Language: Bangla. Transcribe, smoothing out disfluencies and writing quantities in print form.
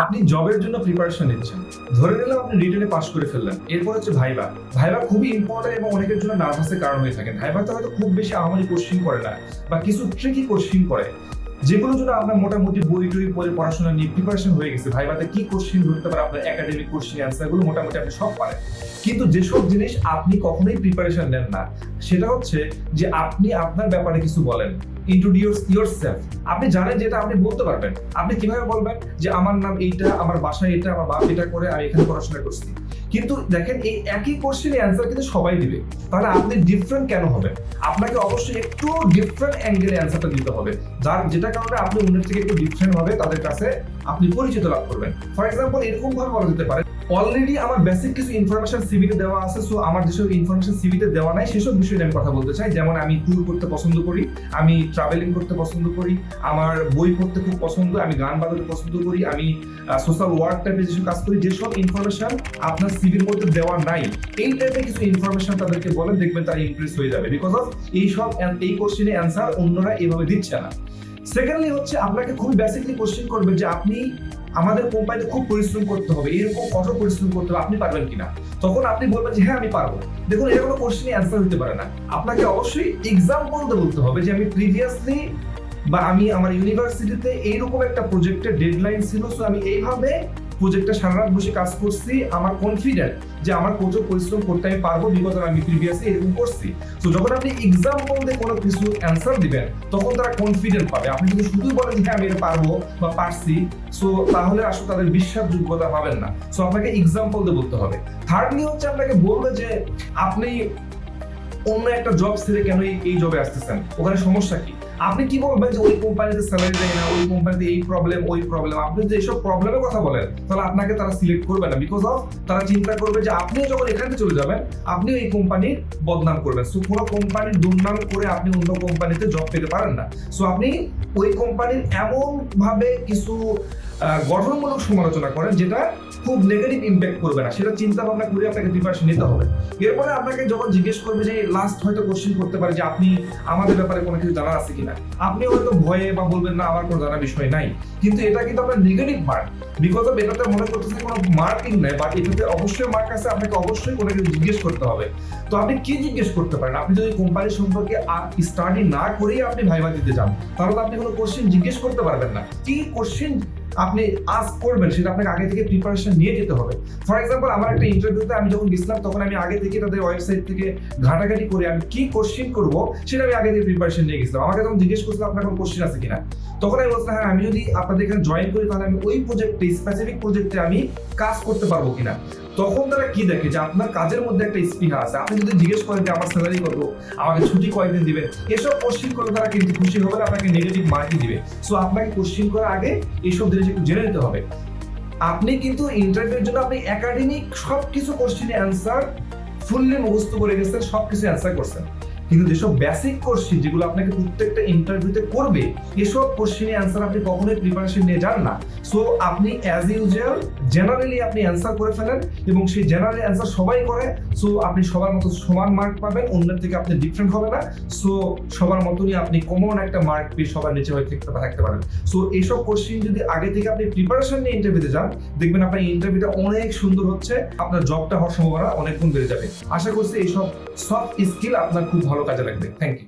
আপনি জবের জন্য প্রিপারেশন নিচ্ছেন, ধরে নিলাম আপনি রিটেনে পাস করে ফেললেন, এরপর হচ্ছে ভাইবা। ভাইবা খুবই ইম্পর্টেন্ট এবং অনেকের জন্য নার্ভাসের কারণ হয়ে থাকে। ভাইভাতে হয়তো খুব বেশি আহামরি কোশ্চিন করে না বা কিছু ট্রিকি কোশ্চিন করে, যেগুলো জন্য আপনার মোটামুটি বই টই পড়ে পড়াশোনা নিয়ে প্রিপারেশন হয়ে গেছে। ভাইভাতে কি কোশ্চিন ধরতে পারে, আপনার একাডেমিক কোশ্চিন অ্যান্সার গুলো মোটামুটি আপনি সব পারেন। কিন্তু যেসব জিনিস আপনি কখনোই প্রিপারেশন নেন না, সেটা হচ্ছে যে আপনি আপনার ব্যাপারে কিছু বলেন, ইন্ট্রোডিউস ইয়োরসেলফ। আপনি জানেন যেটা আপনি বলতে পারবেন, আপনি কিভাবে বলবেন যে আমার নাম এইটা, আমার বাসায় এটা, আমার বাপ এটা করে, আমি এখানে পড়াশোনা করছি। কিন্তু দেখেন এই একই কোশ্চেনের অ্যান্সার কিন্তু সবাই দিবে, তাহলে আপনি ডিফারেন্ট কেন হবেন? আপনাকে অবশ্যই একটু ডিফারেন্ট অ্যাঙ্গেলে অ্যান্সারটা দিতে হবে, যেটা কারণে আপনি অন্যের থেকে একটু ডিফারেন্ট হবে, তাদের কাছে আপনি পরিচিত লাভ করবেন। ফর এক্সাম্পল এরকম ভাবে বলা যেতে পারে, অলরেডি আমার বেসিক কিছু ইনফরমেশন সিভিতে দেওয়া আছে, সো আমার যেসব ইনফরমেশন সিভিতে দেওয়া নাই সেসব বিষয়ে আমি কথা বলতে চাই। যেমন আমি ট্যুর করতে পছন্দ করি, আমি ট্রাভেলিং করতে পছন্দ করি, আমার বই পড়তে খুব পছন্দ, আমি গান বাজাতে পছন্দ করি, আমি সোশ্যাল ওয়ার্ক টাইপের যেসব কাজ করি, যেসব ইনফরমেশন আপনার সিভির মধ্যে দেওয়া নাই, এই টাইপের কিছু ইনফরমেশন তাদেরকে বলেন, দেখবেন তারা ইমপ্রেস হয়ে যাবে। বিকজ অফ এই কোশ্চেনের অ্যান্সার অন্যরা এভাবে দিচ্ছে না। সেকেন্ডলি হচ্ছে আপনাকে খুবই বেসিকলি কোশ্চেন করবে যে আপনি আমাদের কোম্পানিতে খুব পরিশ্রম করতে হবে, এরকম কঠোর পরিশ্রম করতে হবে, আপনি পারবেন কিনা? তখন আপনি বলবেন যে হ্যাঁ আমি পারবো। দেখুন, এর কোনো কোশ্চেনই অ্যান্সার হতে পারে না। আপনাকে অবশ্যই এক্সাম্পল দিয়ে বলতে হবে যে আমি প্রিভিয়াসলি বা আমি আমার ইউনিভার্সিটিতে এইরকম একটা প্রজেক্টের ডেডলাইন ছিল, সো আমি এইভাবে প্রজেক্টে সারা রাত বসে কাজ করছি, আমার কনফিডেন্ট যে আমার প্রচুর পরিশ্রম করতে আমি পারবো, বিকজ আমি প্রিভিয়াসলি এরকম করছি। তো যখন আপনি এক্সাম্পল দিয়ে কোনো কিছু অ্যান্সার দিবেন, তখন তারা কনফিডেন্ট পাবে। আপনি যদি শুধু বলেন যে হ্যাঁ আমি এটা পারবো বা পারছি, সো তাহলে আসলে তাদের বিশ্বাসযোগ্যতা পাবেন না। সো আপনাকে এক্সাম্পল দিয়ে বলতে হবে। থার্ডলি হচ্ছে আপনাকে বলবে যে আপনি অন্য একটা জব ছেড়ে কেন এই জবে আসতেছেন, ওখানে সমস্যা কি? আপনি কি বলবেন যে ওই কোম্পানিতে স্যালারি দেয় না, ওই কোম্পানিতে এই প্রবলেম ওই প্রবলেম। আপনি যদি এইসব প্রবলেমের কথা বলেন, তাহলে আপনাকে তারা সিলেক্ট করবে না, বিকজ অফ তারা চিন্তা করবে যে আপনিও যখন এখানে চলে যাবেন, আপনিও এই কোম্পানির বদনাম করবেন। সো কোনো কোম্পানির দুর্নাম করে আপনি অন্য কোম্পানিতে জব পেতে পারেন না। সো আপনি ওই কোম্পানির এমন ভাবে কিছু গঠনমূলক সমালোচনা করেন যেটা খুব নেগেটিভ ইম্প্যাক্ট করবে না, সেটা চিন্তা ভাবনা করে আপনাকে প্রিপারেশন নিতে হবে। এরপরে আপনাকে যখন জিজ্ঞেস করবে যে লাস্ট হয়তো কোশ্চেন করতে পারে যে আপনি আমাদের ব্যাপারে কোনো কিছু জানা আছে কিনা, আপনি হয়তো ভয়ে বা বলবেন না আমার কোনো জানা বিষয় নাই, কিন্তু এটা কিন্তু আপনার নেগেটিভ মার্ক। বিকজ অফ এটাতে মনে করতেছে কোনো মার্কিং নাই, বাট এটাতে অবশ্যই মার্ক আছে, আপনাকে অবশ্যই কোনো কিছু জিজ্ঞেস করতে হবে। তো আপনি কি জিজ্ঞেস করতে পারেন? আপনি যদি কোম্পানি সম্পর্কে স্টাডি না করেই আপনি ভাইভা দিতে যান, তাহলে তো আপনি কোনো কোশ্চেন জিজ্ঞেস করতে পারবেন না। কি কোশ্চেন আপনি আস্ক করবেন সেটা আপনাকে আগে থেকে প্রিপারেশন নিয়ে যেতে হবে। ফর এক্সাম্পল আমার একটা ইন্টারভিউতে আমি যখন গেছিলাম, তখন আমি আগে থেকে তাদের ওয়েবসাইট থেকে ঘাটাঘাটি করে আমি কি কোশ্চেন করবো সেটা আমি আগে থেকে প্রিপারেশন নিয়ে গেছিলাম। আমাকে যখন জিজ্ঞেস করছিল আপনার কোনো কোশ্চেন আছে কিনা, তখন আমি বলছিলাম হ্যাঁ আমি যদি আপনাদের এখানে জয়েন করি তাহলে আমি ওই প্রজেক্টে স্পেসিফিক প্রজেক্টে আমি কাজ করতে পারবো কিনা। তখন তারা কি দেখে যে আপনার কাজের মধ্যে একটা স্পৃহা আছে। আপনি যদি জিজ্ঞেস করেন যে আমার স্যালারি কত, আমাকে ছুটি কয়দিন দিবে, এসব কোশ্চেন করে তারা কিন্তু খুশি হবে না, আপনাকে নেগেটিভ মার্কই দিবে। সো আপনাকে কোশ্চেন করার আগে এইসব জিনিস একটু জেনে নিতে হবে। আপনি কিন্তু ইন্টারভিউর জন্য আপনি একাডেমিক সবকিছু কোশ্চেনের অ্যান্সার ফুললি মুখস্থ করে গেছেন, সবকিছু অ্যান্সার করছেন, কিন্তু যেসব বেসিক কোশ্চেন যেগুলো আপনাকে প্রত্যেকটা ইন্টারভিউতে করবে, এসব কোশ্চেনের অ্যান্সার আপনি কখনোই প্রিপারেশন নিয়ে যান না। সো আপনি অ্যাজ ইউজুয়াল জেনারেলি আপনি অ্যান্সার করে ফেলেন, এবং সেই জেনারেল অ্যান্সার সবাই করে। সো আপনি সবার মতো সমান মার্ক পাবেন, অন্যের থেকে আপনি ডিফারেন্ট হবে না। সো সবার মতনই আপনি কমন একটা মার্ক পেয়ে সবার নিচে হয়ে থাকতে পারেন। সো এইসব কোশ্চেন যদি আগে থেকে আপনি প্রিপারেশন নিয়ে ইন্টারভিউতে যান, দেখবেন আপনার ইন্টারভিউটা অনেক সুন্দর হচ্ছে, আপনার জবটা হওয়ার সম্ভাবনা অনেক গুণ বেড়ে যাবে। আশা করছি এইসব সফট স্কিল আপনার খুব ভালো কাজে লাগবে। Thank you.